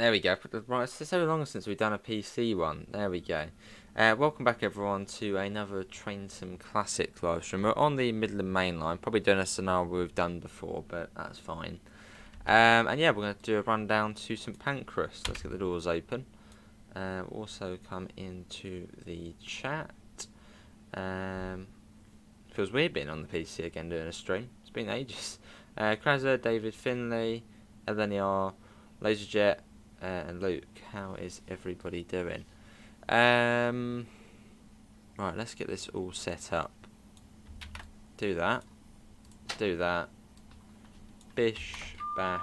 There we go. Right, it's so long since we've done a PC one. There we go. Welcome back everyone to another Train Sim Classic live stream. We're on the Midland Mainline, probably doing a scenario we've done before, but that's fine. And yeah, we're going to do a rundown to St Pancras. Let's get the doors open. Also come into the chat. Feels weird being on the PC again doing a stream. It's been ages. Krazer, David Finley, Eleniar, Laserjet, and Luke. How is everybody doing? Right, let's get this all set up. Do that. Do that. Bish, bash.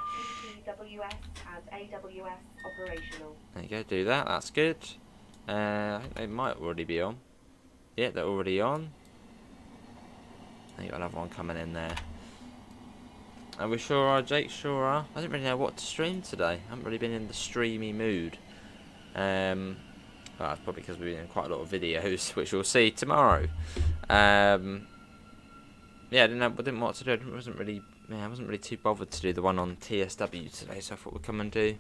AWS and AWS operational. There you go, do that. That's good. I think they might already be on. Yeah, they're already on. You got another one coming in there. Are we sure are, Jake? Sure are. I don't really know what to stream today. I haven't really been in the streamy mood. Well, that's probably because we've been in quite a lot of videos, which we'll see tomorrow. Yeah, I didn't know what to do. I wasn't really too bothered to do the one on TSW today, so I thought we'd come and do,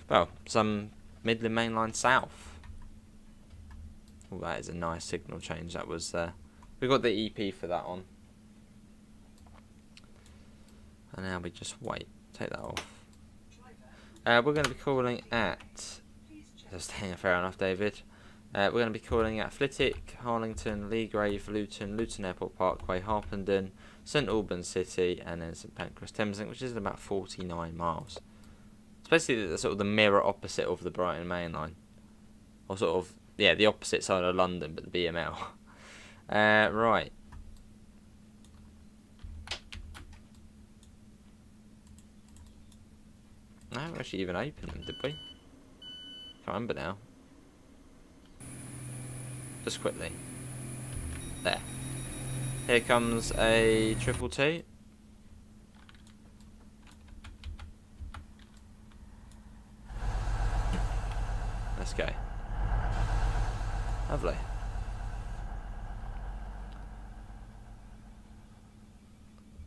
well, some Midland Mainline South. Oh, that is a nice signal change. That was. We got the EP for that one. And now we just wait. Take that off. We're going to be calling at... Fair enough, David. We're going to be calling at Flitwick, Harlington, Leagrave, Luton Airport Parkway, Harpenden, St Albans City, and then St Pancras Thameslink, which is about 49 miles. It's basically the sort of the mirror opposite of the Brighton Main Line. Or sort of, yeah, the opposite side of London, but the BML. Right. I haven't actually even opened them, did we? Can't remember now. Just quickly. There. Here comes a 222. Let's go. Lovely.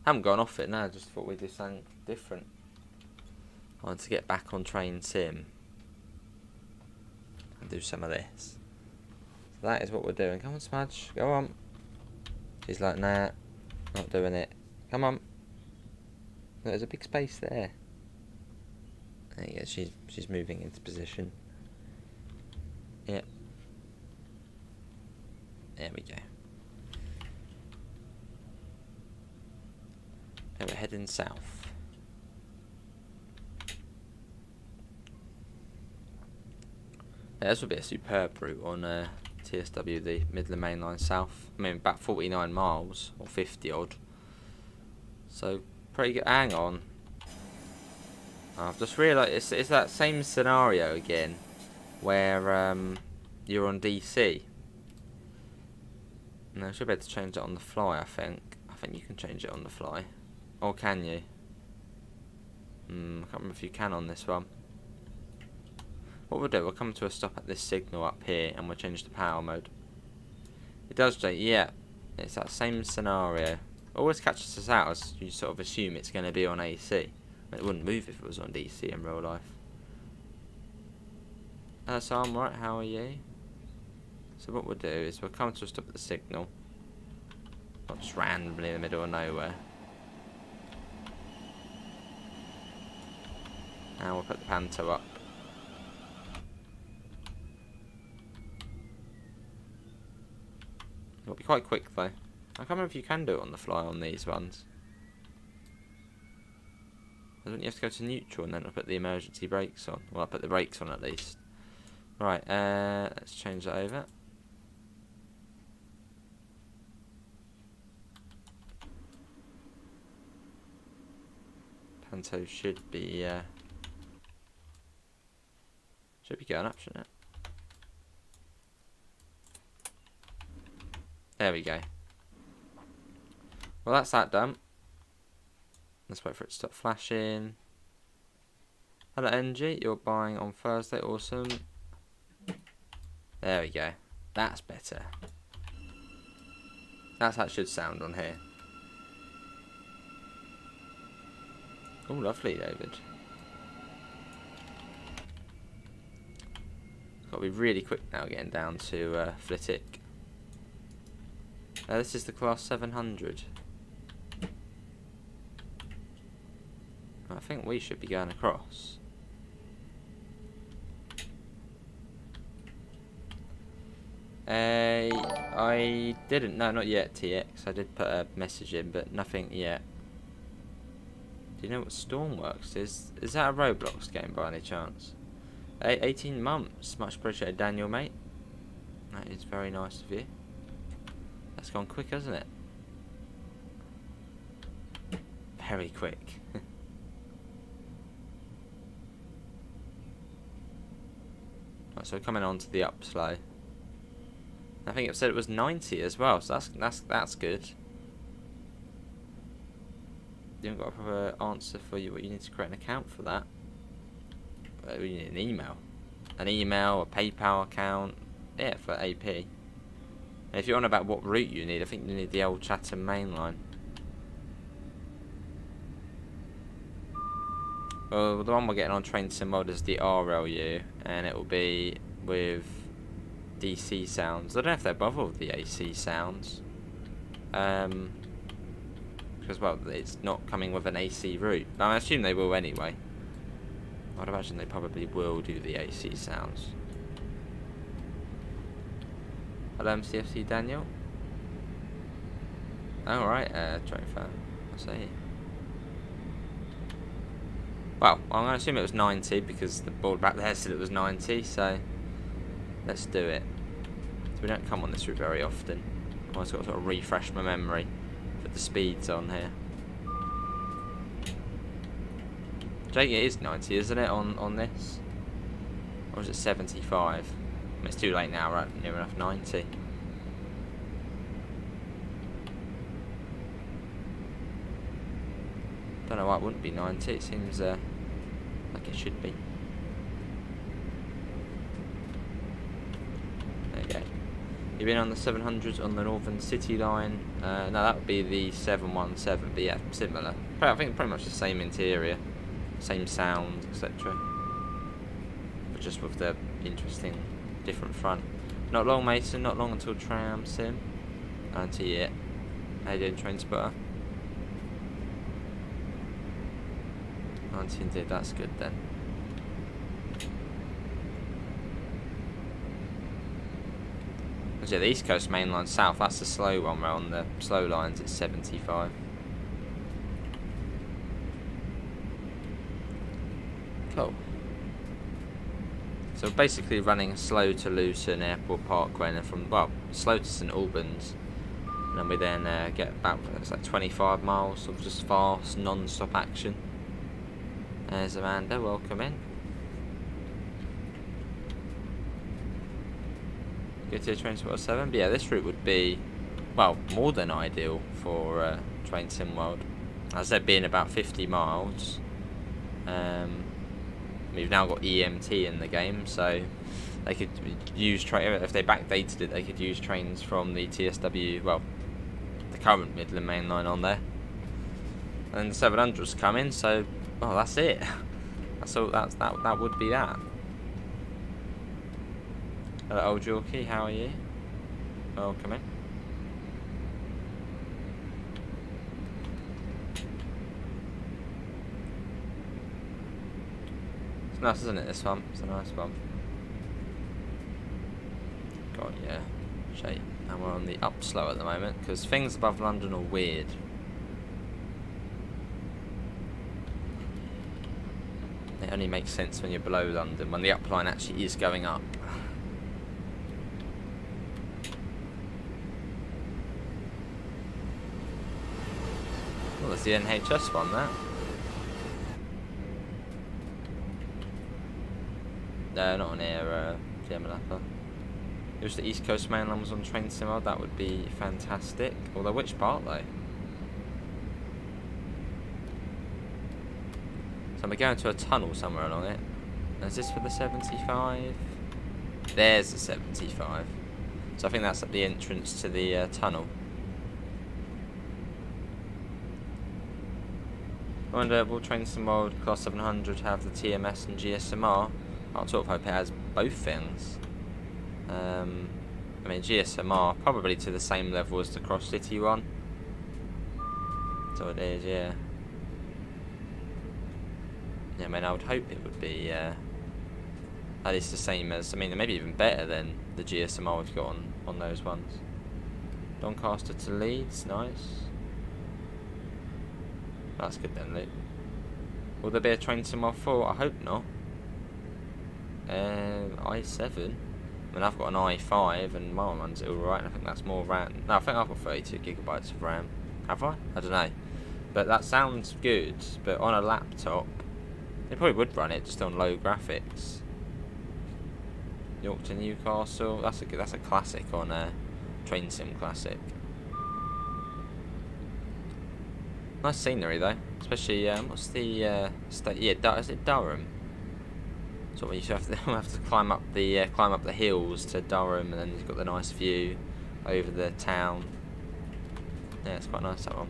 Haven't gone off it now, just thought we'd do something different. I want to get back on Train Sim and do some of this. So that is what we're doing. Come on, Smudge, go on. She's like, nah, not doing it. Come on. There's a big space there. There you go. She's moving into position. Yep. There we go. And we're heading south. Yeah, this would be a superb route on TSW, the Midland Mainline South. I mean, about 49 miles, or 50 odd. So, pretty good. Hang on. I've just realised it's that same scenario again, where you're on DC. No, I should be able to change it on the fly, I think. I think you can change it on the fly. Or can you? I can't remember if you can on this one. What we'll do, we'll come to a stop at this signal up here and we'll change the power mode. It does, Jake, yeah. It's that same scenario. Always catches us out as you sort of assume it's going to be on AC. It wouldn't move if it was on DC in real life. So I'm right, how are you? So what we'll do is we'll come to a stop at the signal. Not just randomly in the middle of nowhere. And we'll put the panto up. It'll be quite quick though. I can't remember if you can do it on the fly on these ones. Don't you have to go to neutral and then I'll put the emergency brakes on? Well, I'll put the brakes on at least. Right, let's change that over. Panto should be going up, shouldn't it? There we go. Well, that's that done. Let's wait for it to stop flashing. Hello, NG. You're buying on Thursday. Awesome. There we go. That's better. That's how it should sound on here. Oh, lovely, David. Got to be really quick now getting down to Flitwick. This is the class 700. I think we should be going across. I didn't. No, not yet. TX. I did put a message in, but nothing yet. Do you know what Stormworks is? Is that a Roblox game by any chance? 18 months. Much appreciated, Daniel, mate. That is very nice of you. That's gone quick, hasn't it? Very quick. Right, so coming on to the upslow. I think it said it was 90 as well, so that's good. You haven't got a proper answer for you. What you need to create an account for that. We need an email, a PayPal account. Yeah, for AP. And if you're on about what route you need, I think you need the old Chatham Mainline. Well, the one we're getting on Train Sim Mod is the RLU, and it will be with DC sounds. I don't know if they're above all the AC sounds. Because, well, it's not coming with an AC route. I assume they will anyway. I'd imagine they probably will do the AC sounds. Hello, MCFC Daniel. Alright, train fan. I see. Well, I'm going to assume it was 90 because the board back there said it was 90, so let's do it. So we don't come on this route very often. I've got to sort of refresh my memory. Put the speeds on here. Jake, it is 90, isn't it, on this? Or is it 75? I mean, it's too late now, right? Near enough 90. Don't know why it wouldn't be 90. It seems like it should be. There you go. You've been on the 700s on the Northern City line. No, that would be the 717, but yeah, similar. I think pretty much the same interior, same sound, etc. But just with the interesting, different front. Not long, Mason. Not long until Tram Sim. Until yet. How you doing, Train Spotter? 19 did. That's good then. Yeah, the East Coast Mainline South, that's the slow one, where on the slow lines it's 75. Cool. So we're basically running slow to Luton Airport Parkway, and then from, well, slow to St Albans, and then we then get about, it's like 25 miles of just fast, non-stop action. There's Amanda, welcome in. Go to Train Spotter 7, but yeah, this route would be, well, more than ideal for Train Sim World. As I said, being about 50 miles. We've now got EMT in the game, so they could use if they backdated it, they could use trains from the TSW, well, the current Midland main line on there. And the 700's coming, so well, that's it. That's all. That would be that. Hello, old Yorkie. How are you? Welcome in. It's nice, isn't it? This one. It's a nice one. God, yeah. Shit. And we're on the upslow at the moment because things above London are weird. It only makes sense when you're below London, when the upline actually is going up. Well, there's the NHS one there. No, not on here, Gemalapa. It was the East Coast Mainline was on Train Sim Mod, that would be fantastic. Although, which part though? So we're going to a tunnel somewhere along it. Is this for the 75? There's the 75. So I think that's at the entrance to the tunnel. I wonder, will Train Sim World Class 700 have the TMS and GSMR? I sort of hope it has both things. I mean, GSMR probably to the same level as the Cross City one. So it is, yeah. Yeah, I mean, I would hope it would be at least the same as, I mean, maybe even better than the GSMR we've got on those ones. Doncaster to Leeds, nice. That's good then, Luke. Will there be a train sim off 4? I hope not. I7. I mean, I've got an i5 and my one runs it alright. I think that's more RAM. No, I think I've got 32 gigabytes of RAM. Have I? I don't know. But that sounds good. But on a laptop, it probably would run it just on low graphics. York to Newcastle. That's a classic on a train sim classic. Nice scenery though, especially what's the state? Yeah, is it Durham? So you have to climb up the hills to Durham, and then you've got the nice view over the town. Yeah, it's quite nice, that one.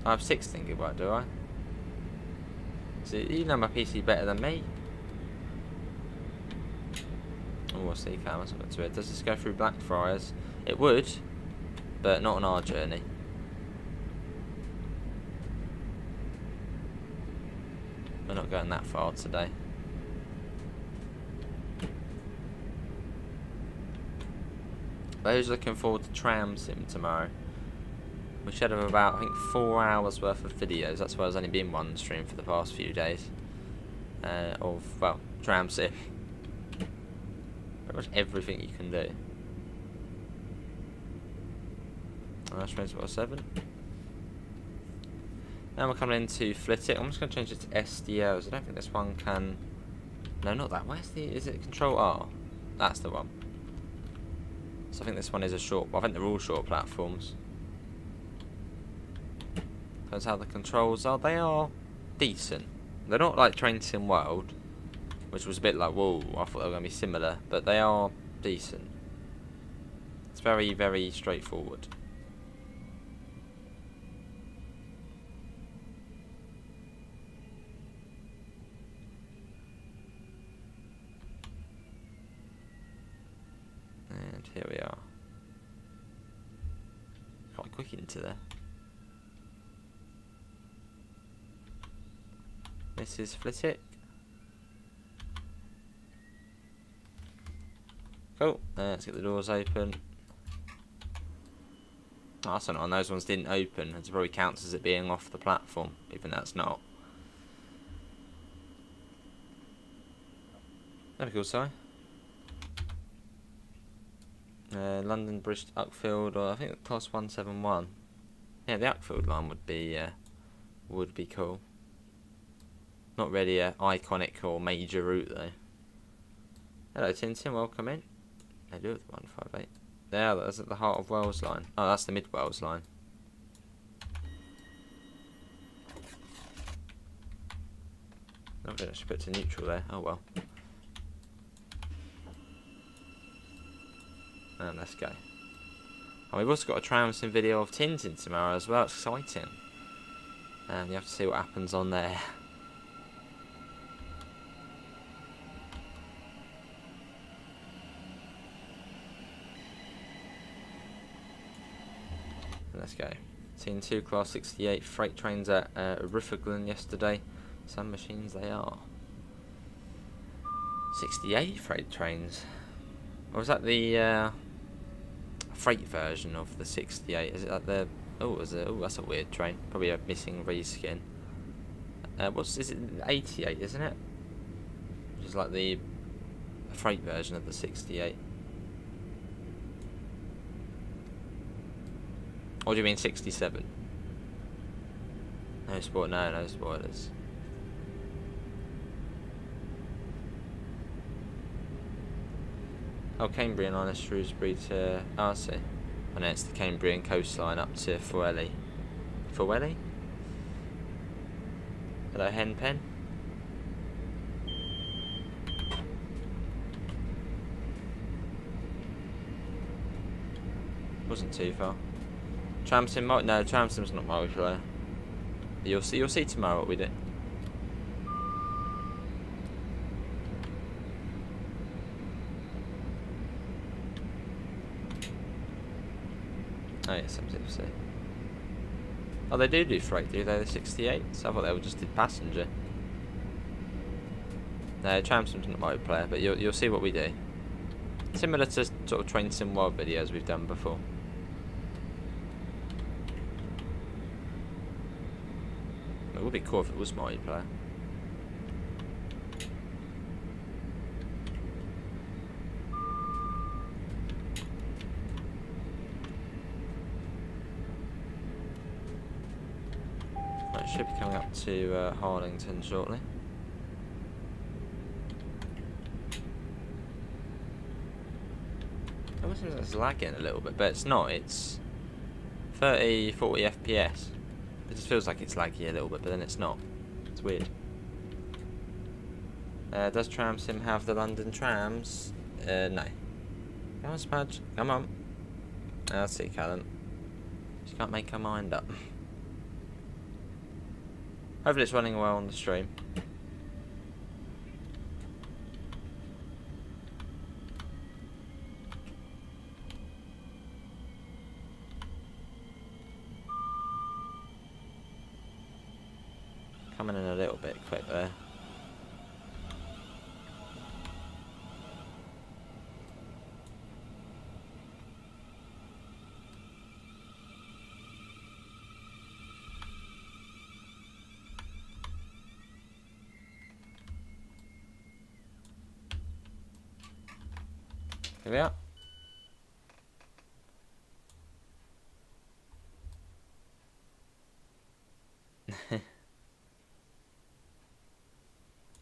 I have 16 gigabyte, do I? So you know my PC better than me. Oh, what's the cam? Let's look to it. Does this go through Blackfriars? It would, but not on our journey. We're not going that far today. Those looking forward to Tram Sim tomorrow. We should have about, I think, 4 hours worth of videos. That's why there's only been one stream for the past few days. Of, well, Tram Sim. Pretty much everything you can do. Oh, that's Transport 7. Now we're coming into Flit It. I'm just going to change it to SDLs. I don't think this one can... No, not that. Where's the... Is it Control R? That's the one. So I think this one is a short... Well, I think they're all short platforms. That's how the controls are. They are decent. They're not like Train Sim World, which was a bit like, whoa, I thought they were going to be similar. But they are decent. It's very, very straightforward. And here we are. Quite quick into there. This is Flit It. Cool. Let's get the doors open. Oh, that's not on. Those ones didn't open. It probably counts as it being off the platform, even though it's not. That'd be cool, sorry. London Bridge to Uckfield, or I think class 171. Yeah, the Uckfield line would be cool. Not really a iconic or major route though. Hello Tintin, welcome in. I do with 158. There, that's at the Heart of Wales line. Oh, that's the Mid Wales line. Oh, I should put it to neutral there. Oh well. And let's go. And we've also got a Tram Sim video of Tintin tomorrow as well. It's exciting. And you have to see what happens on there. Let's go. Seen 2 class 68 freight trains at Rutherglen yesterday. Some machines they are. 68 freight trains. Or was that the freight version of the 68? Is it like the... Oh, that's a weird train. Probably a missing reskin. Is it 88, isn't it? Which is like the freight version of the 68. Or do you mean 67? No spoilers. Oh, Cambrian line is Shrewsbury to Arcey. I know it's the Cambrian coastline up to Forelli. Forelli? Hello, Henpen. Wasn't too far. Tram Sim, no, Tram Sim's not multiplayer. You'll see tomorrow what we do. Oh yes, MCFC. Oh, they do freight, do they? The 68s? I thought they were just did passenger. No, Tramsim's not multiplayer, but you'll see what we do. Similar to sort of Train Sim World videos we've done before. It would be cool if it was multiplayer. Right, should be coming up to Harlington shortly. It almost seems like it's lagging a little bit, but it's not. It's 30, 40 FPS. It just feels like it's laggy a little bit, but then it's not. It's weird. Does Tramsim have the London trams? No. Come on, Smudge. Come on. I'll see, Callum. She can't make her mind up. Hopefully it's running well on the stream. Coming in a little bit quick there. Here we are.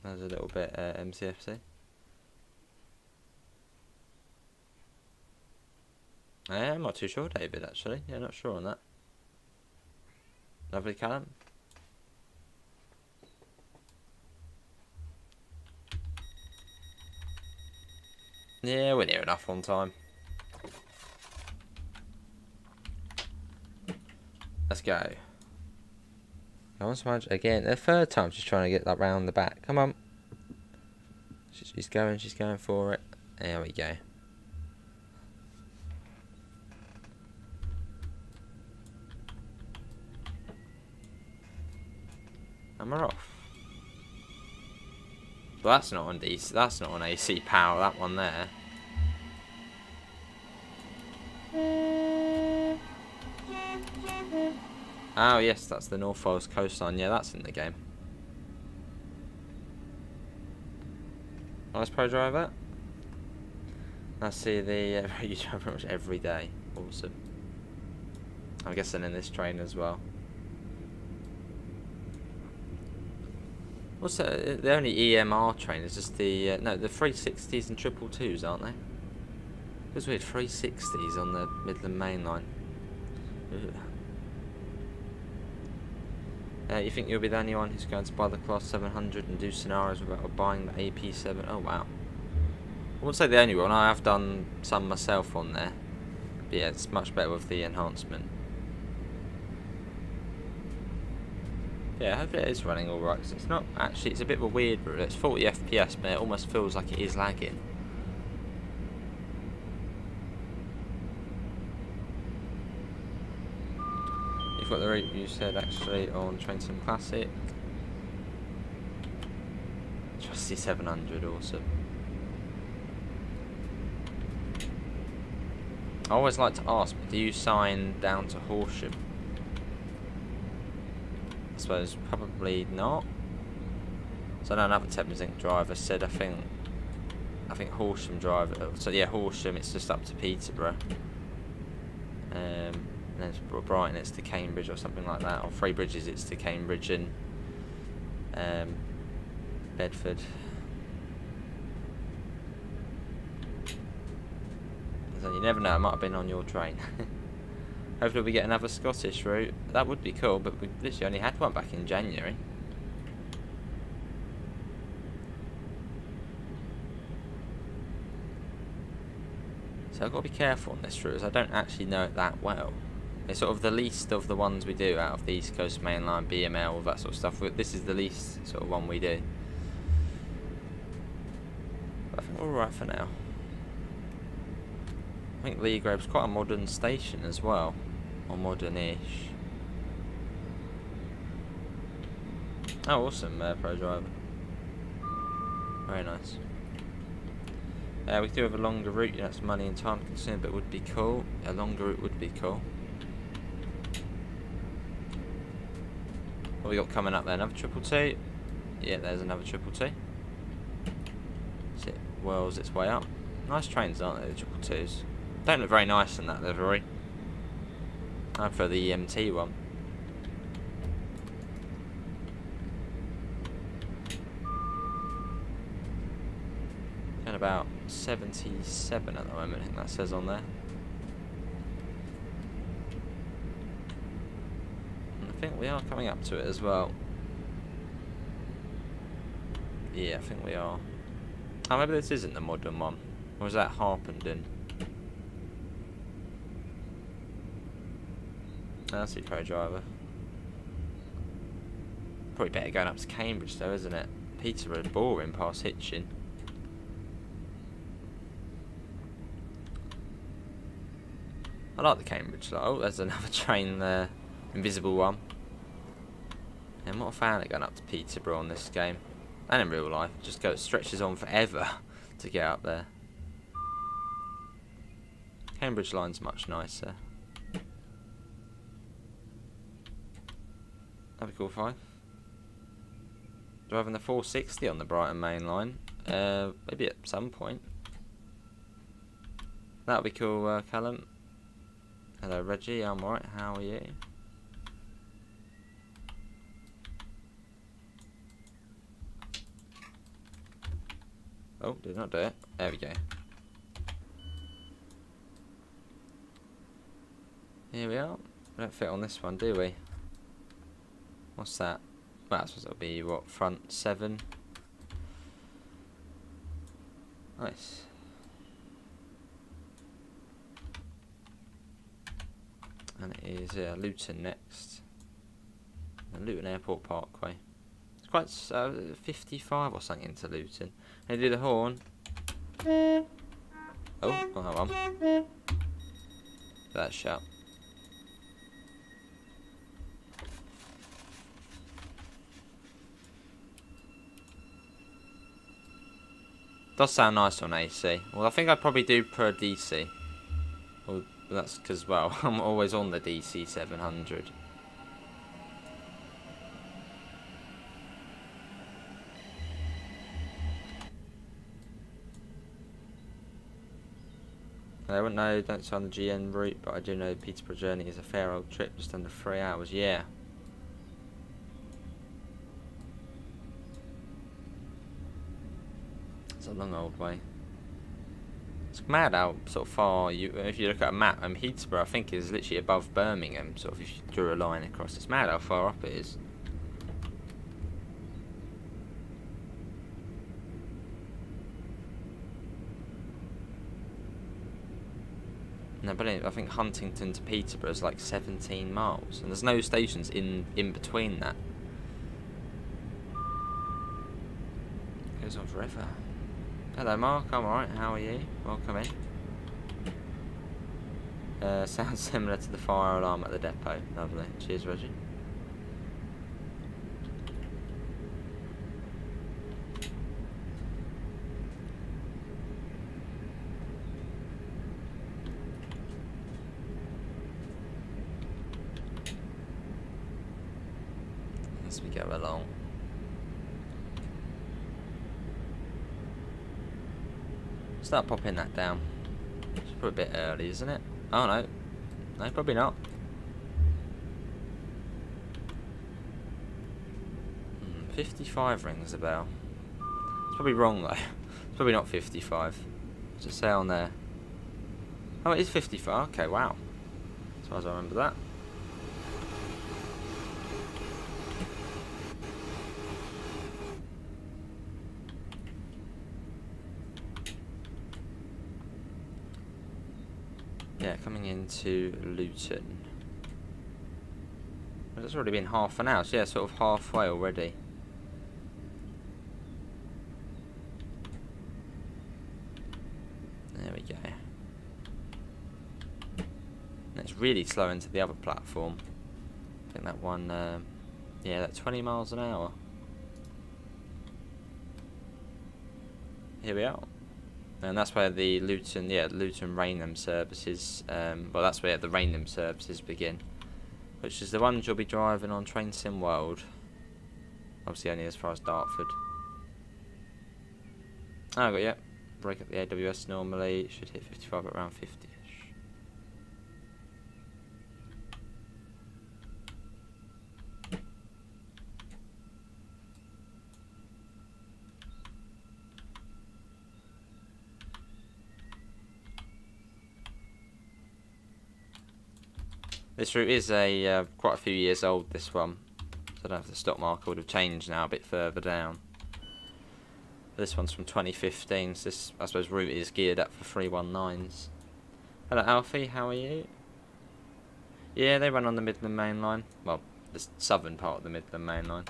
There's a little bit MCFC. I'm not too sure, David, actually. Yeah, not sure on that. Lovely, Callum. Yeah, we're near enough on time. Let's go. Come on, Smudge. Again, the third time she's trying to get that round the back. Come on. She's going for it. There we go. And we're off. Well, that's not on DC. That's not on AC power. That one there. Oh yes, that's the North Wales coastline. Yeah, that's in the game. Nice pro driver. I see the you drive pretty much every day. Awesome. I'm guessing in this train as well. What's the only EMR train is just the no, the 360s and 222s, aren't they? Feels weird, 360s on the Midland Mainline. You think you'll be the only one who's going to buy the Class 700 and do scenarios without buying the AP7? Oh wow. I wouldn't say the only one, I have done some myself on there. But yeah, it's much better with the enhancement. Yeah, hopefully it is running alright, because it's not actually, it's a bit of a weird route. It's 40 FPS, but it almost feels like it is lagging. You've got the route you said actually on Train Sim Classic. Trusty 700, awesome. I always like to ask, do you sign down to Horsham? I suppose probably not. So I know another Thameslink driver said I think Horsham driver. So yeah, Horsham, it's just up to Peterborough. And then Brighton it's to Cambridge or something like that, or Three Bridges it's to Cambridge and Bedford. So you never know, I might have been on your train. Hopefully we get another Scottish route. That would be cool, but we literally only had one back in January. So I've got to be careful on this route, as I don't actually know it that well. It's sort of the least of the ones we do out of the East Coast Mainline, BML, all that sort of stuff. This is the least sort of one we do. But I think we're alright for now. I think Lee Grove's quite a modern station as well. or modern-ish. Oh, awesome, Pro Driver. Very nice. We do have a longer route. That's money and time consuming, but would be cool. A longer route would be cool. What we got coming up there? Another triple T. Yeah, there's another triple T. It whirls its way up. Nice trains, aren't they, the triple Ts? Don't look very nice in that livery. I prefer the EMT one. And about 77 at the moment, I think that says on there. And I think we are coming up to it as well. Yeah, I think we are. Oh, maybe this isn't the modern one. Or is that Harpenden? Oh, that's the Pro Driver. Probably better going up to Cambridge though, isn't it? Peterborough boring past Hitchin. I like the Cambridge lot. Oh, there's another train there. Invisible one. Yeah, I'm not a fan of going up to Peterborough on this game. And in real life. It stretches on forever to get up there. Cambridge line's much nicer. That'd be cool, 5. Driving the 460 on the Brighton main line. Maybe at some point. That'll be cool, Callum. Hello, Reggie. I'm alright. How are you? Oh, did not do it. There we go. Here we are. We don't fit on this one, do we? What's that? Well, I suppose it'll be, what, front 7? Nice. And it is Luton next. The Luton Airport Parkway. It's quite 55 or something into Luton. They do the horn. Oh, hold on. That's shut. Does sound nice on AC. Well, I think I'd probably do per DC. Well, that's because, well, I'm always on the DC 700. I wouldn't know, don't say on the GN route, but I do know the Peterborough journey is a fair old trip, just under 3 hours. Yeah. It's a long old way. It's mad how sort of far if you look at a map, Peterborough I think is literally above Birmingham. Sort of if you drew a line across, it's mad how far up it is. No, but I think Huntington to Peterborough is like 17 miles, and there's no stations in between that. Goes on forever. Hello Mark, I'm alright, how are you? Welcome in. Sounds similar to the fire alarm at the depot. Lovely. Cheers, Reggie. As we go along. Start popping that down. It's probably a bit early, isn't it? Oh no. No, probably not. 55 rings a bell. It's probably wrong though. It's probably not 55. Just say on there. Oh, it is 55. Okay, wow. As far as I remember that. Yeah, coming into Luton. It's already been half an hour, so yeah, sort of halfway already. There we go. And it's really slow into the other platform. I think that one, yeah, that 20 miles an hour. Here we are. And that's where the Luton Rainham services, well, that's where the Rainham services begin, which is the ones you'll be driving on Train Sim World. Obviously only as far as Dartford. Oh, but yeah, brake up the AWS normally, should hit 55 at around 50-ish. This route is quite a few years old, this one. So I don't know if the stock market would have changed now a bit further down. This one's from 2015, so this, I suppose, route is geared up for 319s. Hello Alfie, how are you? Yeah, they run on the Midland Mainline. Well, the southern part of the Midland Mainline.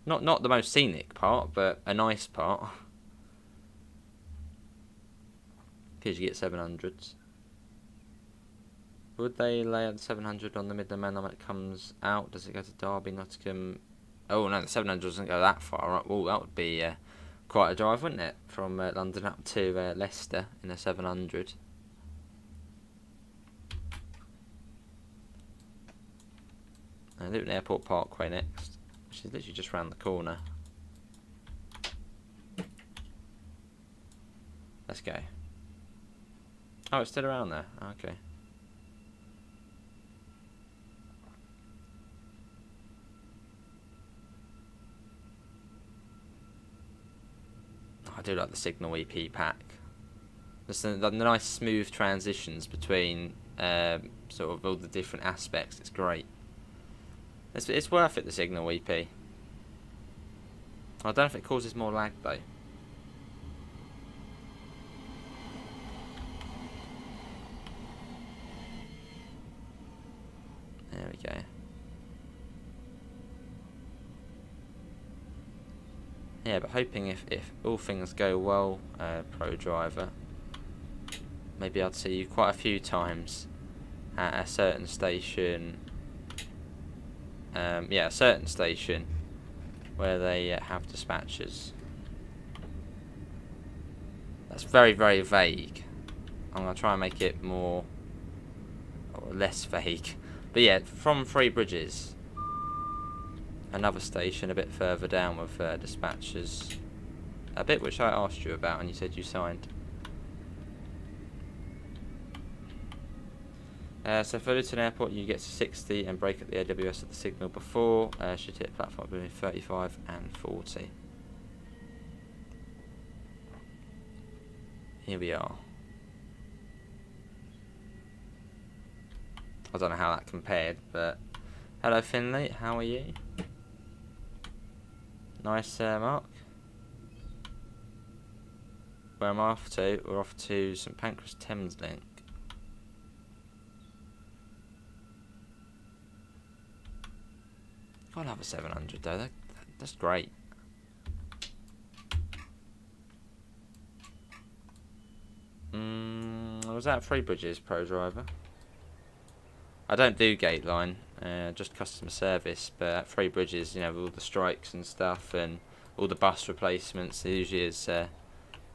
Not the most scenic part, but a nice part. Because you get 700s. Would they lay out the 700 on the Midland Mainline when it comes out? Does it go to Derby, Nottingham? Oh no, the 700 doesn't go that far up. Oh, that would be quite a drive, wouldn't it? From London up to Leicester in a 700. Luton Airport Parkway next, which is literally just round the corner. Let's go. Oh, it's still around there. Okay. I do like the Signal EP pack. Just the nice smooth transitions between sort of all the different aspects. It's great. It's worth it, the Signal EP. I don't know if it causes more lag though. There we go. Yeah, but hoping if all things go well, Pro Driver, maybe I'd see you quite a few times at a certain station. Yeah, a certain station where they have dispatchers. That's very, very vague. I'm going to try and make it more, or less vague. But yeah, from Three Bridges, another station a bit further down with dispatchers. A bit which I asked you about and you said you signed. So for Luton Airport you get to 60 and brake at the AWS at the signal before. Should hit platform between 35 and 40. Here we are. I don't know how that compared, but hello Finley, how are you? Nice, Mark. Where am I off to? We're off to St Pancras Thameslink. Got another 700 though. That's great. Was that Three Bridges Pro Driver? I don't do Gateline, just customer service, but at Three Bridges, you know, with all the strikes and stuff and all the bus replacements, they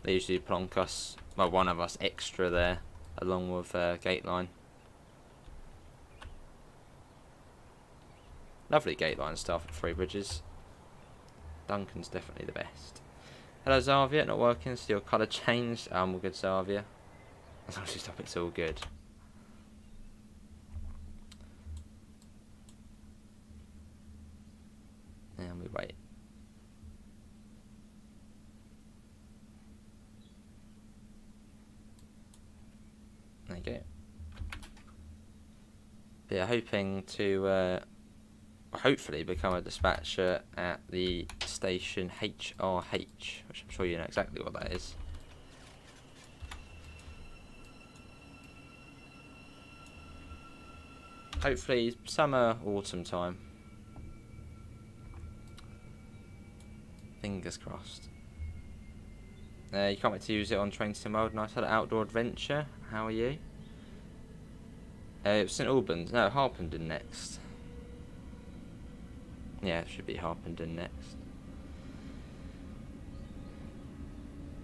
usually plonk us, well, one of us extra there, along with Gateline. Lovely Gateline stuff at Three Bridges. Duncan's definitely the best. Hello Zavia, not working, so your colour changed. All good Zavia. As long as you stop, it's all good. And we wait. There you go. But yeah, hoping to hopefully become a dispatcher at the station HRH, which I'm sure you know exactly what that is. Hopefully summer, autumn time. Fingers crossed. You can't wait to use it on Train Sim World. Nice little outdoor adventure. How are you? St Albans. No, Harpenden next. Yeah, it should be Harpenden next.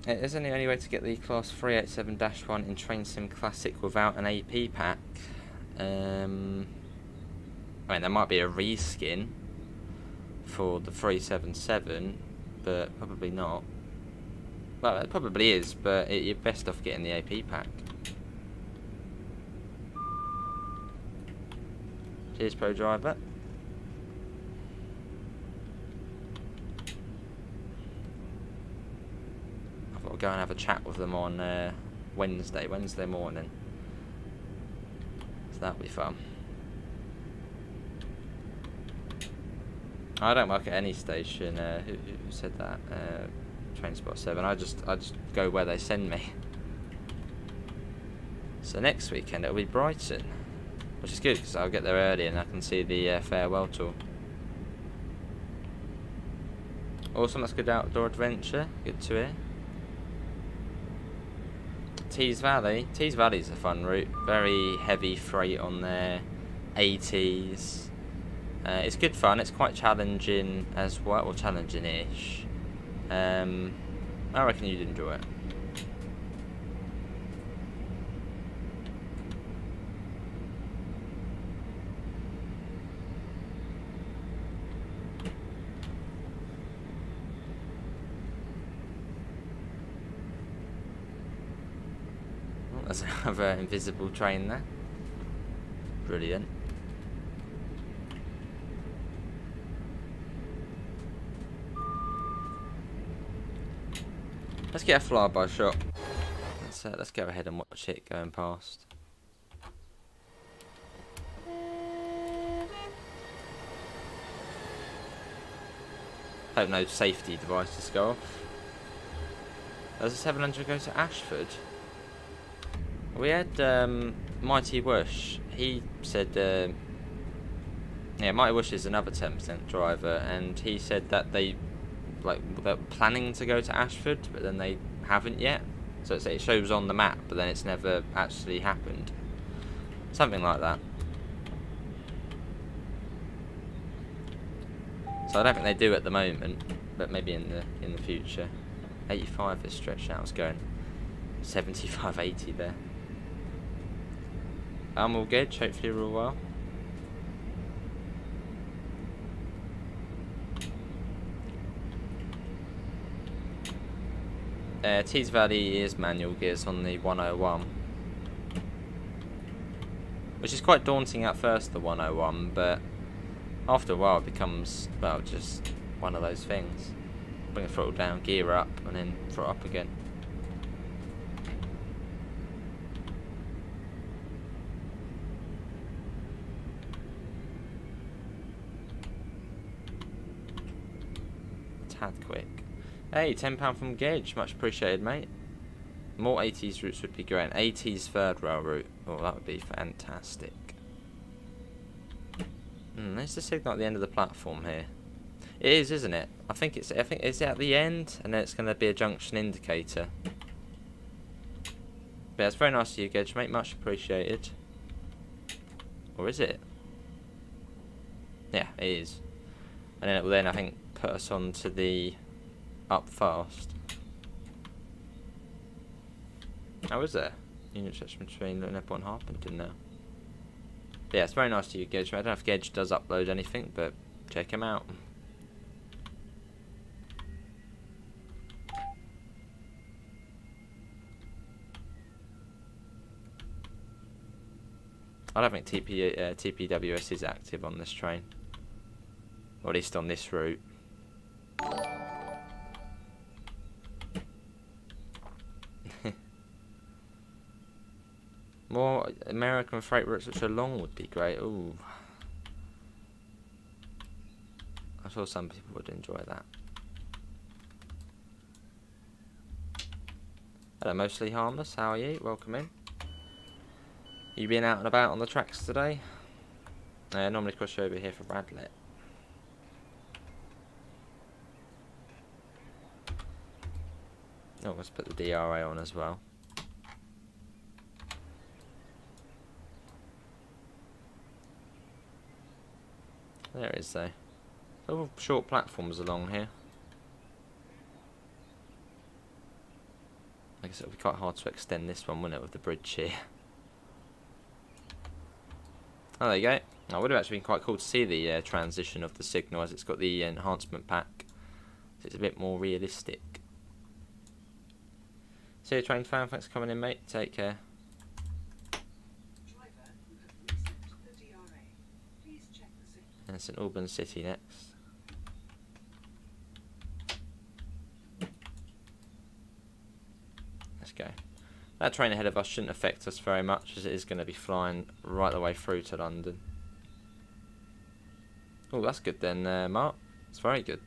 Is there any way to get the Class 387-1 in Train Sim Classic without an AP pack? I mean, there might be a reskin for the 377, but probably not. Well, it probably is, but you're best off getting the AP pack. Cheers, Pro Driver. I've got to go and have a chat with them on Wednesday morning. So that'll be fun. I don't work at any station. Who said that? Train Spot 7. I just go where they send me. So next weekend it'll be Brighton, which is good because I'll get there early and I can see the farewell tour. Awesome, that's good outdoor adventure. Good to hear. Tees Valley. Tees Valley's a fun route. Very heavy freight on there. 80s. It's good fun. It's quite challenging as well, or challenging-ish. I reckon you'd enjoy it. Oh, there's another invisible train there. Brilliant. Let's get a flyby shot. Let's go ahead and watch it going past. Hope no safety devices go off. Does the 700 go to Ashford? We had Mighty Wush. He said, yeah, Mighty Wush is another 10% driver, and he said that they're planning to go to Ashford, but then they haven't yet. So it shows on the map, but then it's never actually happened. Something like that. So I don't think they do at the moment, but maybe in the future. 85 is stretched out. It's going 75, 80 there. I'm all good. Hopefully you're all well. Tees Valley is manual gears on the 101, which is quite daunting at first, the 101, but after a while it becomes, well, just one of those things. Bring the throttle down, gear up, and then throttle up again. Tad quick. Hey, £10 from Gedge, much appreciated, mate. More 80s routes would be great. 80s third rail route. Oh, that would be fantastic. There's the signal at the end of the platform here. It is, isn't it? I think it's at the end, and then it's going to be a junction indicator. But it's very nice of you, Gedge, mate. Much appreciated. Or is it? Yeah, it is. And then it will then, I think, put us on to the up fast. How is there? Unit stretch between Luton Airport and Harpenden now. But yeah, it's very nice to you, Gedge. I don't know if Gedge does upload anything, but check him out. I don't think TPWS is active on this train, or at least on this route. More American freight routes which are long would be great. Ooh, I'm sure some people would enjoy that. Hello, mostly harmless. How are you? Welcome in. You been out and about on the tracks today? Normally cross you over here for Radlett. Oh, let's put the DRA on as well. There it is though. All short platforms along here. I guess it would be quite hard to extend this one, wouldn't it, with the bridge here. Oh, there you go. It would have actually been quite cool to see the transition of the signal as it's got the enhancement pack. So it's a bit more realistic. See you, train fan. Thanks for coming in, mate. Take care. And St Albans City next. Let's go. That train ahead of us shouldn't affect us very much, as it is going to be flying right the way through to London. Oh, that's good then, Mark. It's very good.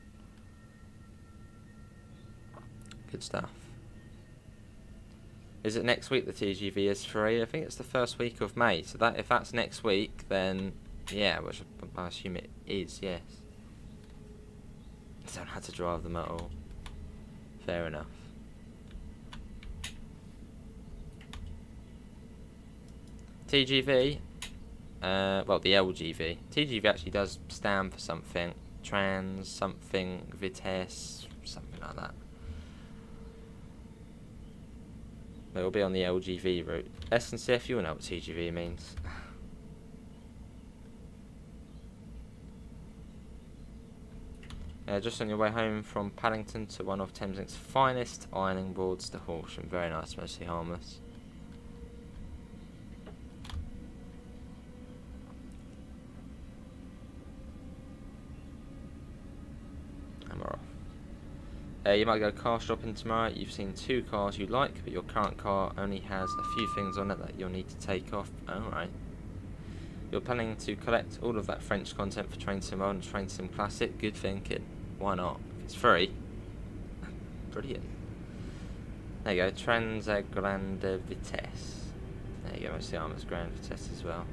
Good stuff. Is it next week the TGV is free? I think it's the first week of May. So that if that's next week, then yeah, which I assume it is, yes. I don't have to drive them at all. Fair enough. TGV, well, the LGV. TGV actually does stand for something. Trans something Vitesse, something like that. But it'll be on the LGV route. SNCF, you will know what TGV means. Just on your way home from Paddington to one of Thameslink's finest ironing boards to Horsham. Very nice, mostly harmless. And we're off. You might go car shopping tomorrow. You've seen 2 cars you like, but your current car only has a few things on it that you'll need to take off. Alright. You're planning to collect all of that French content for Train Sim World and Train Sim Classic. Good thinking. Why not? It's free. Brilliant. There you go. Trans Grande Vitesse. There you go. Most of the armor's Grand Vitesse as well.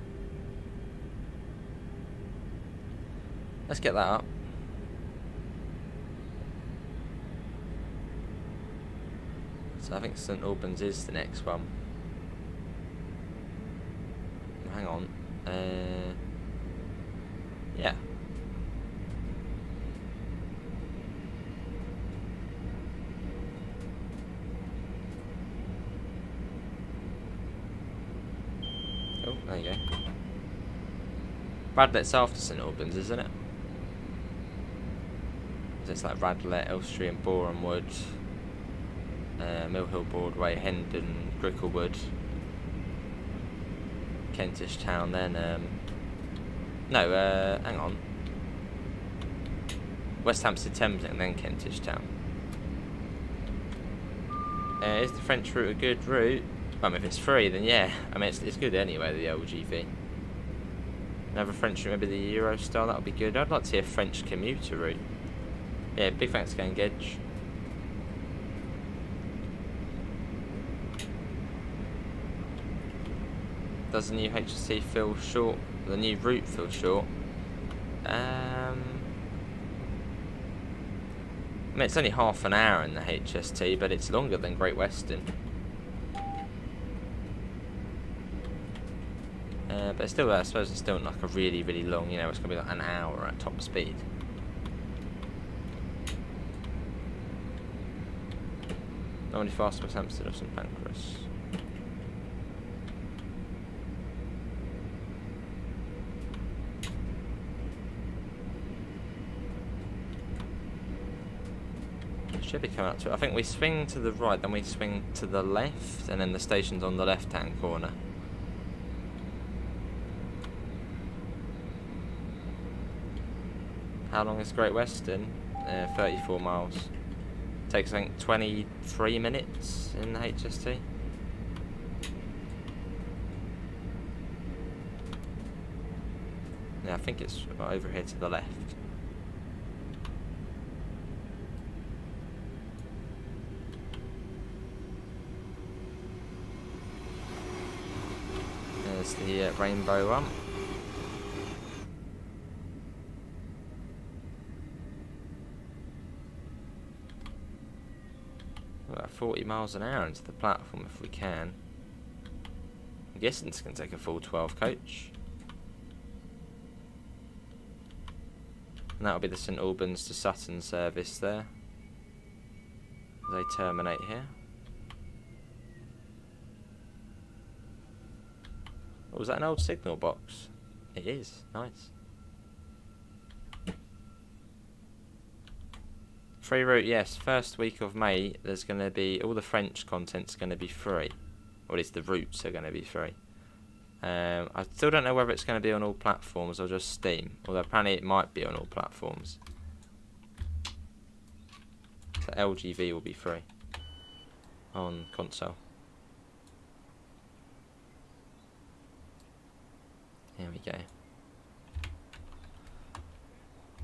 Let's get that up. So I think St Albans is the next one. Hang on. Yeah. Oh, there you go. Radlet's after St Albans, isn't it? It's like Radlett, Elstree and Boreham Wood, Mill Hill Broadway, Hendon, Cricklewood, Kentish Town, then hang on, West Hampstead, Thameslink, and then Kentish Town. Is the French route a good route? Well, if it's free, then yeah. I mean, it's good anyway, the LGV. Another French route, maybe the Eurostar, that would be good. I'd like to see a French commuter route. Yeah, big thanks again, Gedge. Does the new HST feel short? The new route feel short? I mean, it's only half an hour in the HST, but it's longer than Great Western. But still, I suppose it's still not like a really, really long, you know, it's going to be like an hour at top speed. Not any faster West Hampstead or St Pancras. Should be coming up to it. I think we swing to the right, then we swing to the left, and then the station's on the left-hand corner. How long is Great Western? 34 miles. Takes, I think, 23 minutes in the HST. Yeah, I think it's over here to the left. There's the rainbow one. About 40 miles an hour into the platform if we can. I'm guessing it's going to take a full 12 coach. And that'll be the St Albans to Sutton service there. They terminate here. Oh, was that an old signal box? It is. Nice. Free route, yes. First week of May, there's going to be... all the French content's going to be free. Or at least the routes are going to be free. I still don't know whether it's going to be on all platforms or just Steam. Although apparently it might be on all platforms. So LGV will be free. On console. Here we go.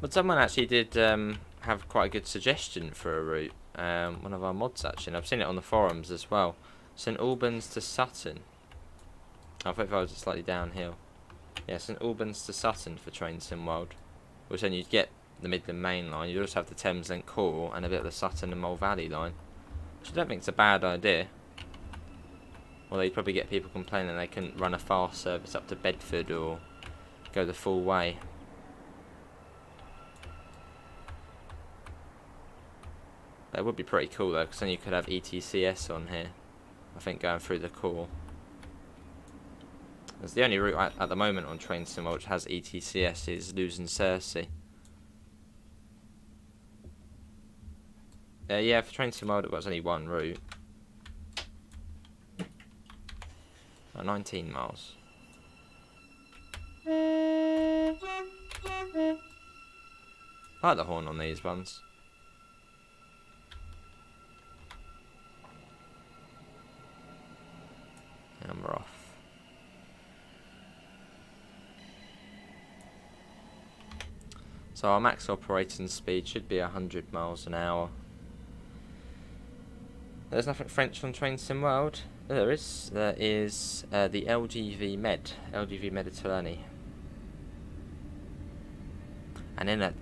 But someone actually did have quite a good suggestion for a route. One of our mods actually. And I've seen it on the forums as well. St Albans to Sutton. I thought if I was slightly downhill. Yeah, St Albans to Sutton for Train Sim World. Which then you'd get the Midland Mainline. You'd also have the Thameslink Core and a bit of the Sutton and Mole Valley line. Which I don't think it's a bad idea. Although you'd probably get people complaining they couldn't run a fast service up to Bedford or go the full way. That would be pretty cool though, because then you could have ETCS on here. I think going through the core. It's the only route at the moment on Train Sim which has ETCS is Lewes and Cersei. Yeah, for Train Sim World it was only one route. 19 miles. I like the horn on these ones. And we're off. So our max operating speed should be 100 miles an hour. There's nothing French on Train Sim World. There is. There is the LGV Mediterranean. And in a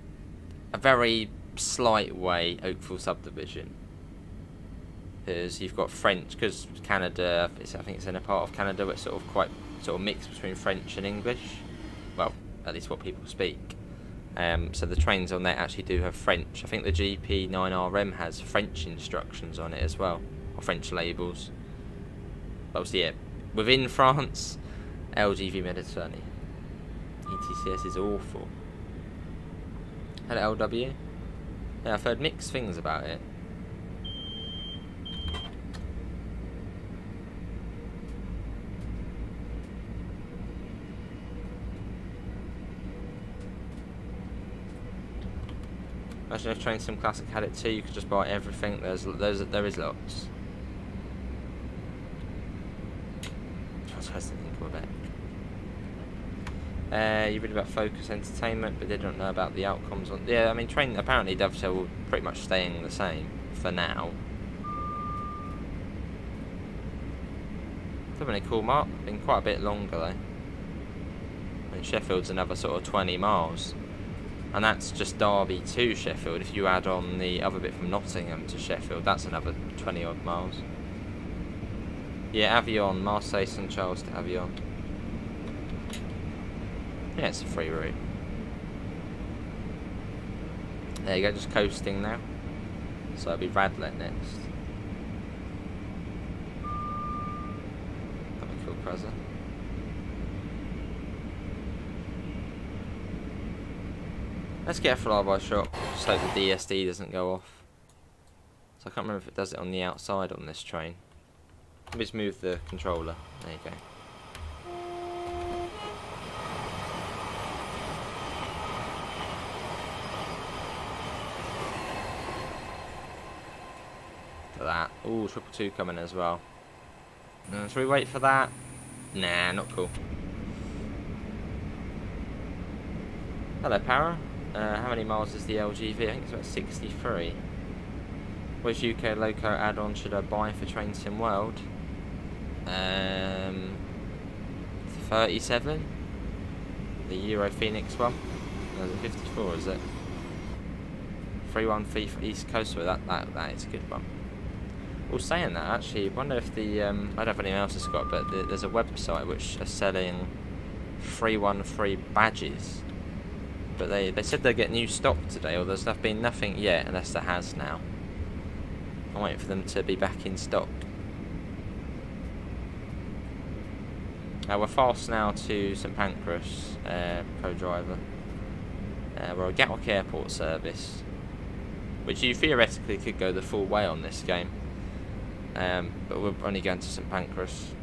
very slight way, Oakville subdivision. Because you've got French, because Canada, I think it's in a part of Canada where it's sort of quite mixed between French and English. Well, at least what people speak. So the trains on there actually do have French. I think the GP9RM has French instructions on it as well, or French labels. But obviously, yeah, within France, LGV Mediterranean. ETCS is awful. Hello, LW. Yeah, I've heard mixed things about it. Imagine if Train Sim Classic had it too, you could just buy everything. There is lots. I was supposed to think of it. You read about Focus Entertainment, but they don't know about the outcomes on. Yeah, I mean, apparently Dovetail will pretty much staying the same for now. It's been a cool mark. Been quite a bit longer though. And Sheffield's another sort of 20 miles. And that's just Derby to Sheffield. If you add on the other bit from Nottingham to Sheffield, that's another 20 odd miles. Yeah, Avion, Marseille, St Charles to Avion. Yeah, it's a free route. There you go, just coasting now. So it'll be Radlett next. That'll be cool, Cruzzer. Let's get a flyby shot, just hope the DSD doesn't go off. So I can't remember if it does it on the outside on this train. Let me just move the controller. There you go. Look at that. Ooh, 222 coming as well. Should we wait for that? Nah, not cool. Hello, Power. How many miles is the LGV? I think it's about 63. Which UK Loco add-on should I buy for Train Sim World? 37? The Euro Phoenix one? No, is it 54, is it? 313 for East Coast, well, that is a good one. Well, saying that, actually, I wonder if the, I don't know if anyone else has got, but there's a website which are selling 313 badges. But they said they'll get new stock today, or there's been nothing yet, unless there has now. I'm waiting for them to be back in stock. We're fast now to St Pancras, co-driver. We're a Gatwick Airport service, which you theoretically could go the full way on this game. But we're only going to St Pancras.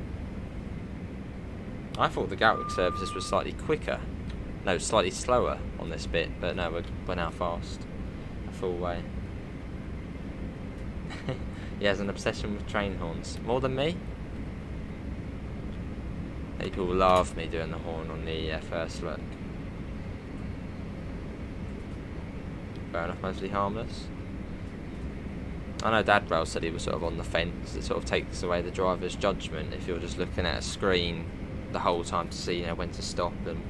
I thought the Gatwick services were slightly quicker. No, slightly slower on this bit, but no, we're now fast. A full way. He has an obsession with train horns. More than me? People love me doing the horn on the first look. Fair enough, mostly harmless. I know Dadwell said he was sort of on the fence. It sort of takes away the driver's judgment if you're just looking at a screen the whole time to see, you know, when to stop and...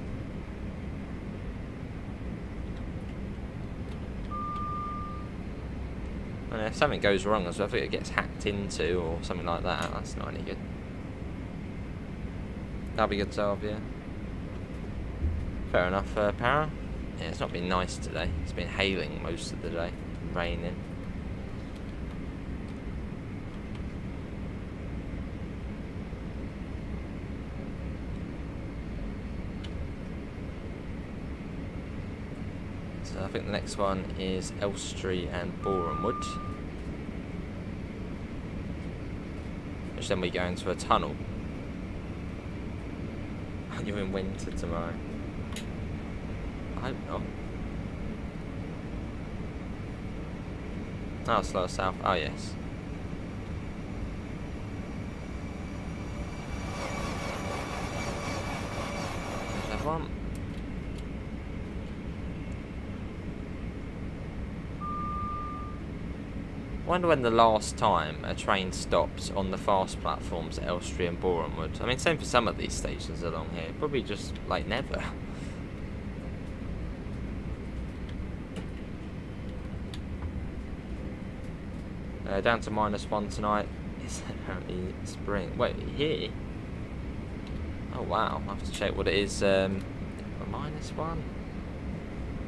And if something goes wrong as well, if it gets hacked into or something like that, that's not any good. That'll be good to have, yeah. Fair enough, Para. Yeah, it's not been nice today. It's been hailing most of the day, raining. So I think the next one is Elstree and Borehamwood. Which then we go into a tunnel. You're in winter tomorrow. I hope not. Oh, slow south. Oh, yes. There's everyone. I wonder when the last time a train stopped on the fast platforms at Elstree and Borehamwood. I mean, same for some of these stations along here. Probably just, like, never. Down to -1 tonight. It's apparently spring. Wait, here? Oh, wow. I'll have to check what it is. -1?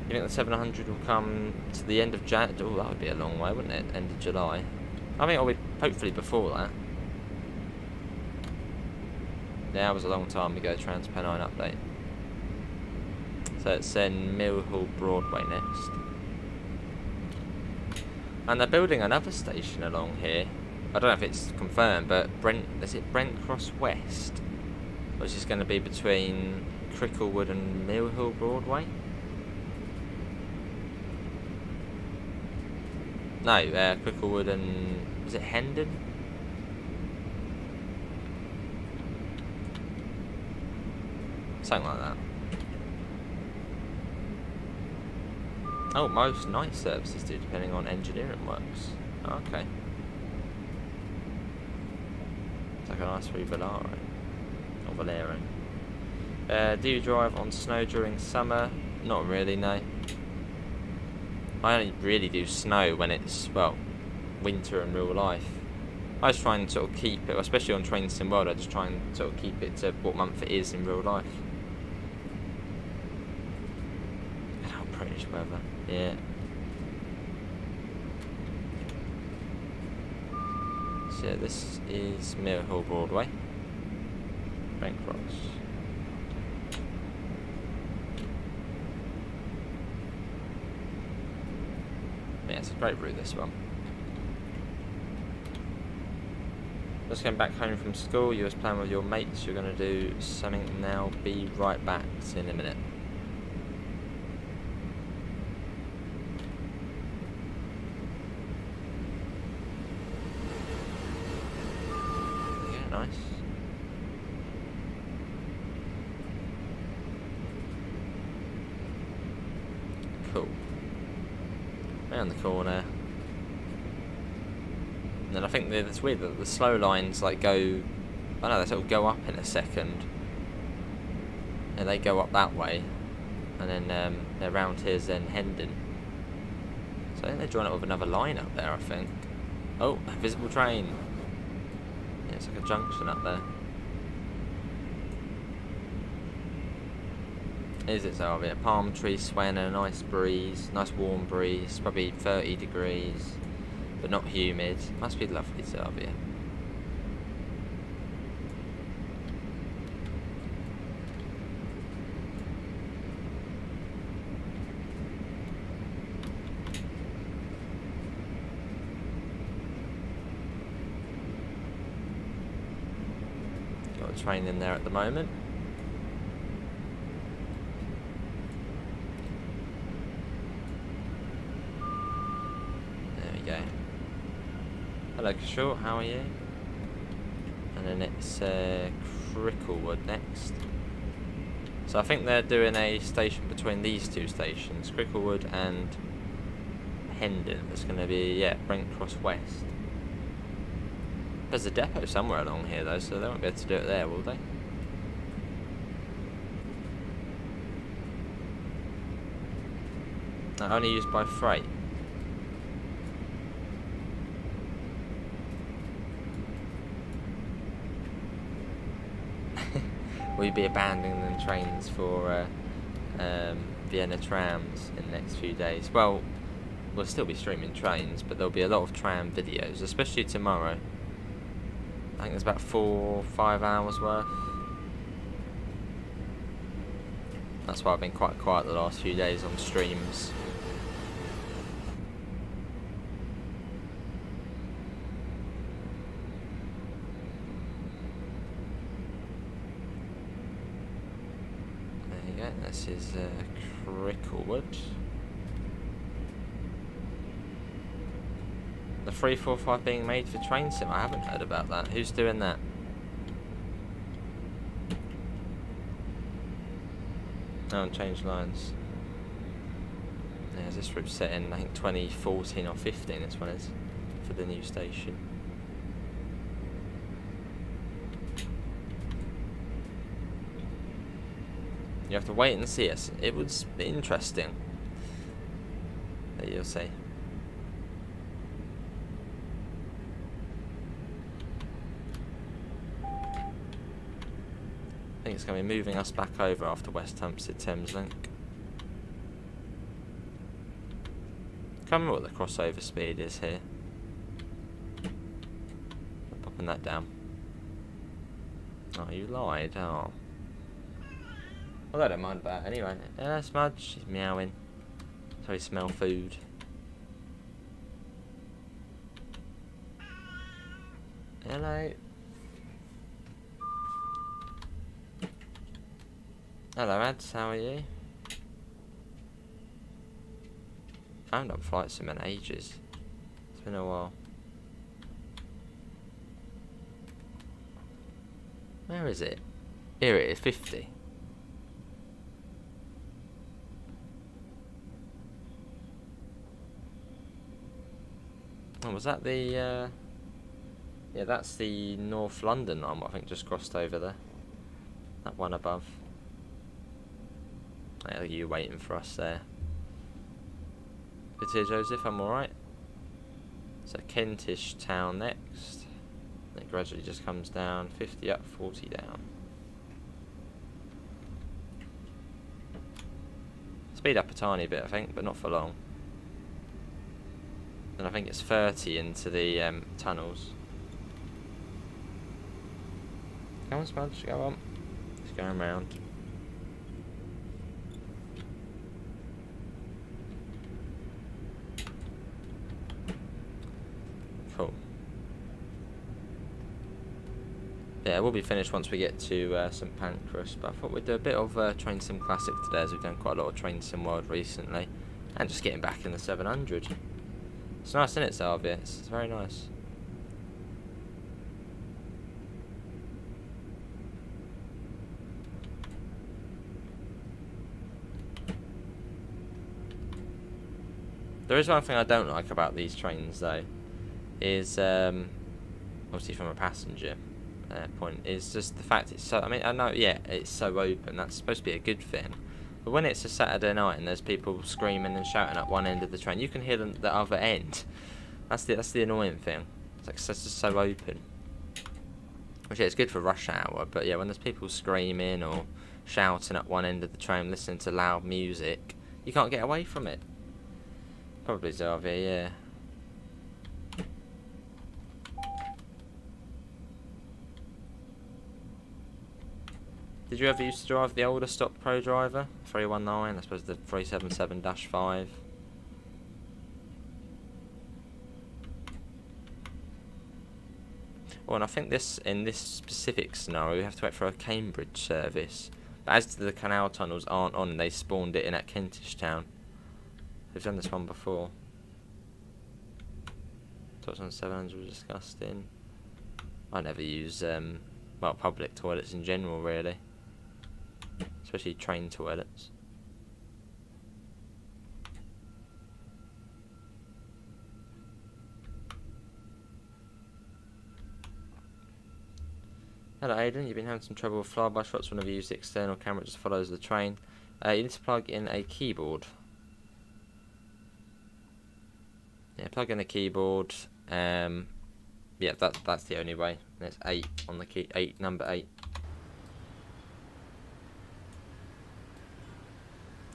You think the 700 will come to the end of Jan? Oh, that would be a long way, wouldn't it? End of July. I think I'll be hopefully before that. Yeah, that was a long time ago. Transpennine update. So it's in Mill Hall Broadway next. And they're building another station along here. I don't know if it's confirmed, but is it Brent Cross West? Or is this going to be between Cricklewood and Mill Hill Broadway? No, Cricklewood and... is it Hendon? Something like that. Oh, most night services do, depending on engineering works. Oh, okay. It's like a nice free Volare. Or Valero. Do you drive on snow during summer? Not really, no. I only really do snow when it's, well, winter in real life. I just try and sort of keep it, especially on Train Sim World, I just try and sort of keep it to what month it is in real life. Good old British weather, yeah. So this is Mill Hill Broadway. Brent Cross. Yeah, it's a great route, this one. Just getting back home from school, you was playing with your mates, you're going to do something now, be right back in a minute. Yeah, nice. Cool. Around the corner. And then I think it's weird that the slow lines like go, I know they sort of go up in a second. And they go up that way. And then around here's then Hendon. So I think they're drawing it with another line up there, I think. Oh, a visible train. Yeah, it's like a junction up there. Is it Zarbia? Palm tree swaying in a nice breeze, nice warm breeze, probably 30 degrees, but not humid. Must be lovely, Zarbia. Got a train in there at the moment. Go. Hello Kishore, how are you? And then it's Cricklewood next. So I think they're doing a station between these two stations, Cricklewood and Hendon. That's going to be, yeah, Brent Cross West. There's a depot somewhere along here though, so they won't be able to do it there, will they? No, only used by freight. We'll be abandoning trains for Vienna trams in the next few days. Well, we'll still be streaming trains, but there'll be a lot of tram videos, especially tomorrow. I think there's about 4 or 5 hours worth. That's why I've been quite quiet the last few days on streams. This is Cricklewood. The 345 being made for train sim. I haven't heard about that. Who's doing that? Oh, and change lines. Yeah, this route's set in, I think 2014 or 15. This one is for the new station. You have to wait and see it. It was interesting. But you'll see. I think it's going to be moving us back over after West Hampstead Thameslink. Can't remember what the crossover speed is here. I'm popping that down. Oh, you lied. Oh. Well, I don't mind about it anyway. Smudge, she's meowing. Sorry, smell food. Hello. Hello, Ads, how are you? I haven't done flight sim in ages. It's been a while. Where is it? Here it is, 50. Oh, was that the, yeah, that's the North London one, I think, just crossed over there. That one above. Yeah, you waiting for us there. Good to hear, Joseph, I'm alright. So Kentish Town next. It gradually just comes down, 50 up, 40 down. Speed up a tiny bit, I think, but not for long. And I think it's 30 into the tunnels. Come on, Smudge, go on. It's going round. Cool. Yeah, we'll be finished once we get to St Pancras, but I thought we'd do a bit of Train Sim Classic today, as we've done quite a lot of Train Sim World recently, and just getting back in the 700. It's nice, isn't it, Salvia? It's very nice. There is one thing I don't like about these trains, though, is obviously from a passenger point, is just the fact it's so. I mean, I know, yeah, it's so open. That's supposed to be a good thing. But when it's a Saturday night and there's people screaming and shouting at one end of the train, you can hear them at the other end. That's the annoying thing. It's like it's just so open. Which yeah, it's good for rush hour, but yeah, when there's people screaming or shouting at one end of the train, listening to loud music, you can't get away from it. Probably Xavier, yeah. Did you ever used to drive the older stock Pro Driver? 319, I suppose the 377-5. Well, and I think in this specific scenario, we have to wait for a Cambridge service. But as to the canal tunnels aren't on, they spawned it in at Kentish Town. We've done this one before. Toilets on 700 was disgusting. I never use, well, public toilets in general, really. Especially train toilets. Hello Aidan, you've been having some trouble with flyby shots whenever you use the external camera, it just follows the train. You need to plug in a keyboard. Yeah, plug in a keyboard. Yeah, that's the only way. There's 8 on the key, number 8.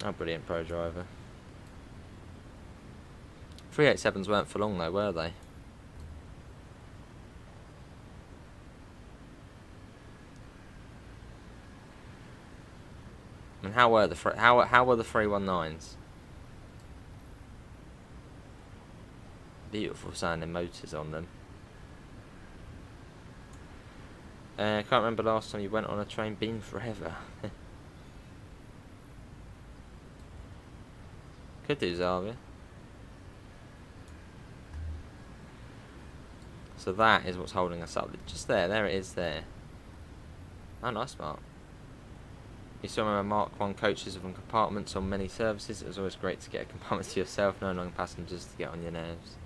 Oh, brilliant, Pro Driver. 387s weren't for long though, were they? And how were the 319s? Beautiful sounding motors on them. Can't remember last time you went on a train. Been forever. Could do, Xavier. So that is what's holding us up. Just there it is there. Oh, nice, Mark. You still remember Mark 1 coaches with compartments on many services. It was always great to get a compartment to yourself, no allowing passengers to get on your nerves.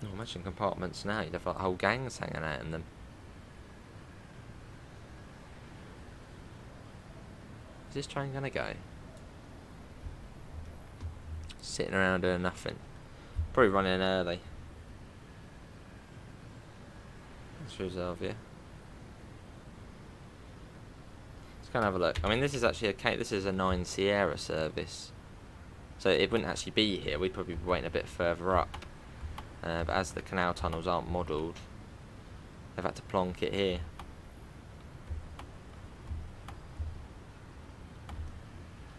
Oh, imagine compartments now, you'd have like whole gangs hanging out in them. Is this train gonna go? Sitting around doing nothing. Probably running early. Let's reserve here. Let's go and have a look. I mean, this is actually this is a 9 Sierra service, so it wouldn't actually be here. We'd probably be waiting a bit further up. But as the canal tunnels aren't modelled, they've had to plonk it here.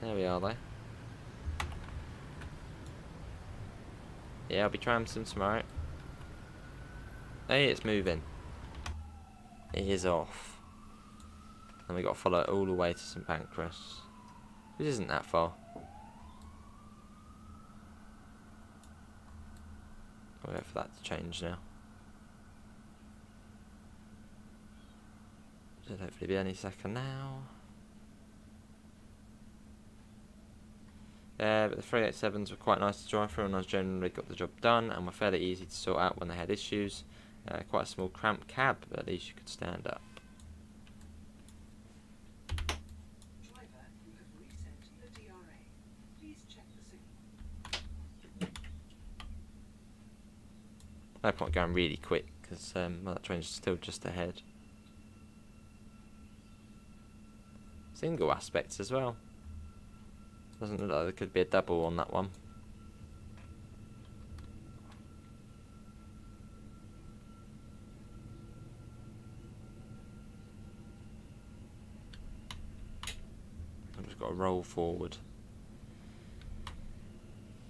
There we are, though. Yeah, I'll be trying some tomorrow. Hey, it's moving. It is off. And we got to follow it all the way to St Pancras, which isn't that far. I'll wait for that to change now. Should hopefully be any second now. But the 387s were quite nice to drive through, and I generally got the job done, and were fairly easy to sort out when they had issues. Quite a small cramped cab, but at least you could stand up. Driver, you have reset the DRA. Please check the signal. No point going really quick, because well, that train's still just ahead. Single aspects as well. Doesn't look like there could be a double on that one. I've just got to roll forward.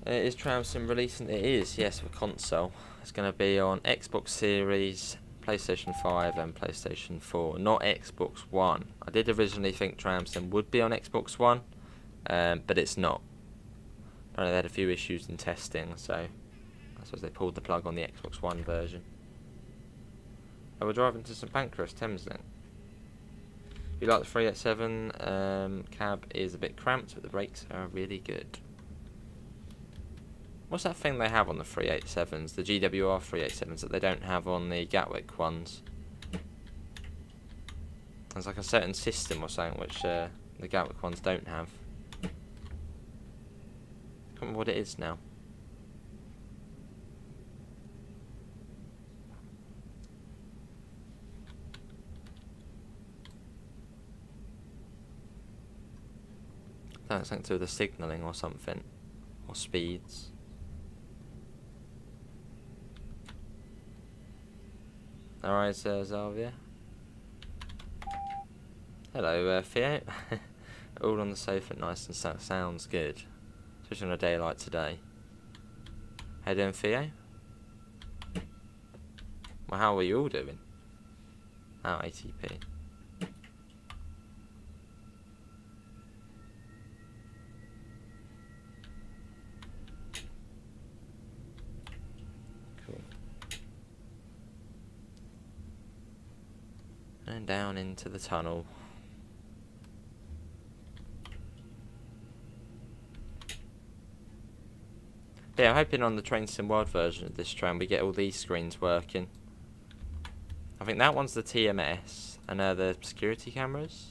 Is Tramsim releasing? It is, yes, for console. It's going to be on Xbox Series, PlayStation 5 and PlayStation 4, not Xbox One. I did originally think Tramsim would be on Xbox One, but it's not. Apparently they had a few issues in testing, so I suppose they pulled the plug on the Xbox One version. Oh, we're driving to St Pancras, Thameslink. If you like the 387, cab is a bit cramped, but the brakes are really good. What's that thing they have on the 387s, the GWR 387s, that they don't have on the Gatwick ones? There's like a certain system or something which the Gatwick ones don't have. I can't remember what it is now. don't know, something to do with the signalling or something. Or speeds. Alright, Zalvia. Hello, Theo. All on the sofa, nice and sounds good. Especially on a day like today. How you doing, Theo? Well, how are you all doing? Oh, ATP. Cool. And down into the tunnel. Yeah, I'm hoping on the Train Sim World version of this train we get all these screens working. I think that one's the TMS, and the security cameras.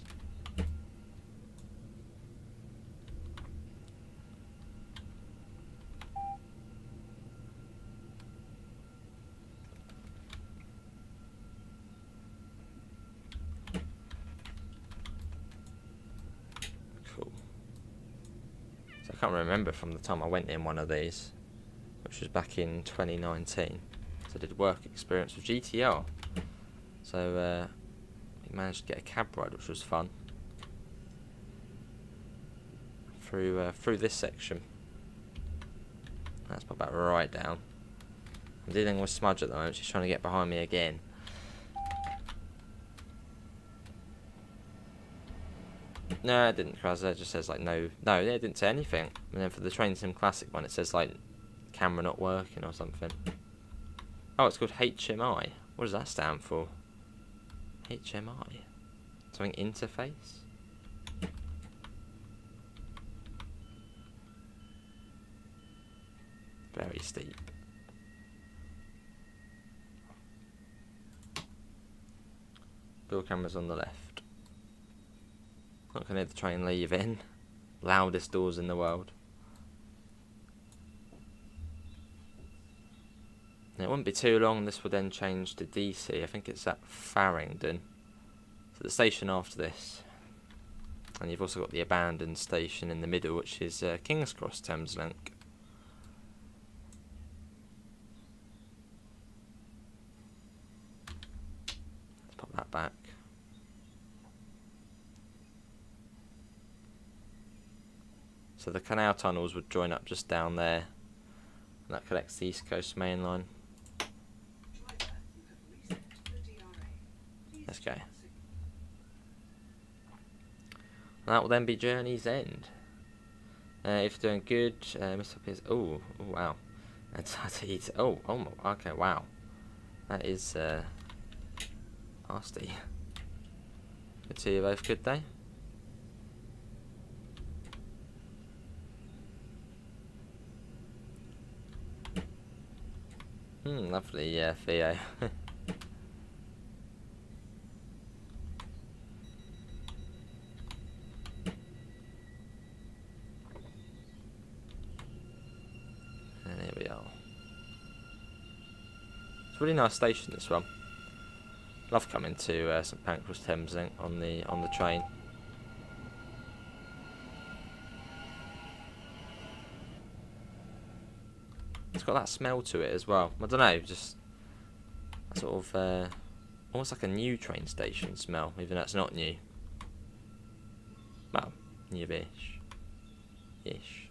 Cool. So I can't remember from the time I went in one of these, which was back in 2019. So I did work experience with GTR. So we managed to get a cab ride, which was fun. Through this section. That's about right down. I'm dealing with Smudge at the moment. She's trying to get behind me again. No, it didn't, Kraz. It just says like no, it didn't say anything. And then for the Train Sim Classic one, it says like camera not working or something. Oh, it's called HMI. What does that stand for? HMI. Something interface? Very steep. Bill cameras on the left. Not gonna let the train leave in. Loudest doors in the world. And it wouldn't be too long, this will then change to DC. I think it's at Farringdon. So the station after this. And you've also got the abandoned station in the middle, which is King's Cross Thameslink. Let's pop that back. So the canal tunnels would join up just down there. And that connects the East Coast Main Line. Let's go. And that will then be Journey's End. If you're doing good, Mr. Pierce. Oh, wow. That's hard to eat. Oh, okay, wow. That is nasty. Good to see you both. Good day. Lovely, yeah, Theo. And here we are. It's a really nice station, this one. Love coming to St Pancras Thameslink on the train. It's got that smell to it as well. I don't know, just a sort of almost like a new train station smell, even though it's not new. Well, new-ish. Ish.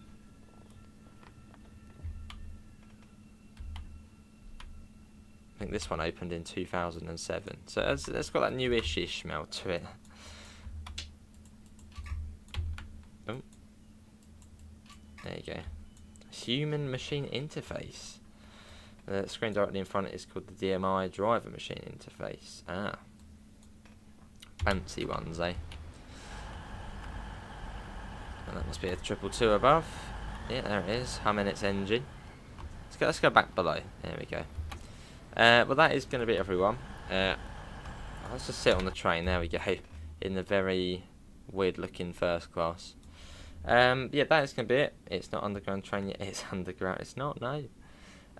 I think this one opened in 2007, so it's got that newish-ish smell to it. Oh, there you go. Human machine interface. The screen directly in front is called the DMI driver machine interface. Ah, fancy ones, eh? And that must be a 222 above. Yeah, there it is. Humming its engine. Let's go back below. There we go. Well, that is going to be everyone. Let's just sit on the train. There we go. In the very weird-looking first class. Yeah, that is going to be it. It's not underground train yet. It's underground. It's not, no.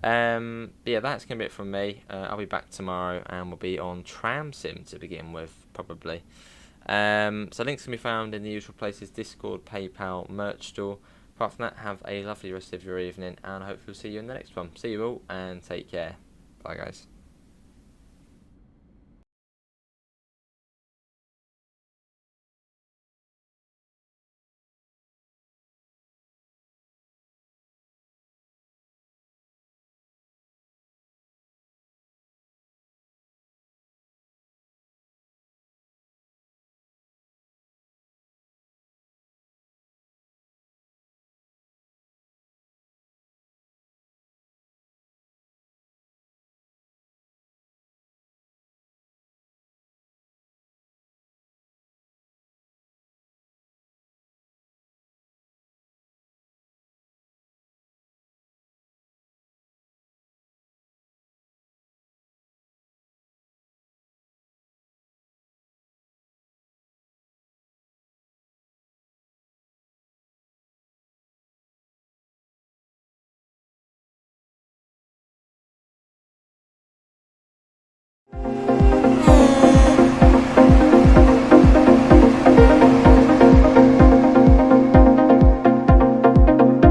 Yeah, that's going to be it from me. I'll be back tomorrow and we'll be on Tram Sim to begin with, probably. So links can be found in the usual places: Discord, PayPal, merch store. Apart from that, have a lovely rest of your evening, and hopefully see you in the next one. See you all, and take care. Bye, guys.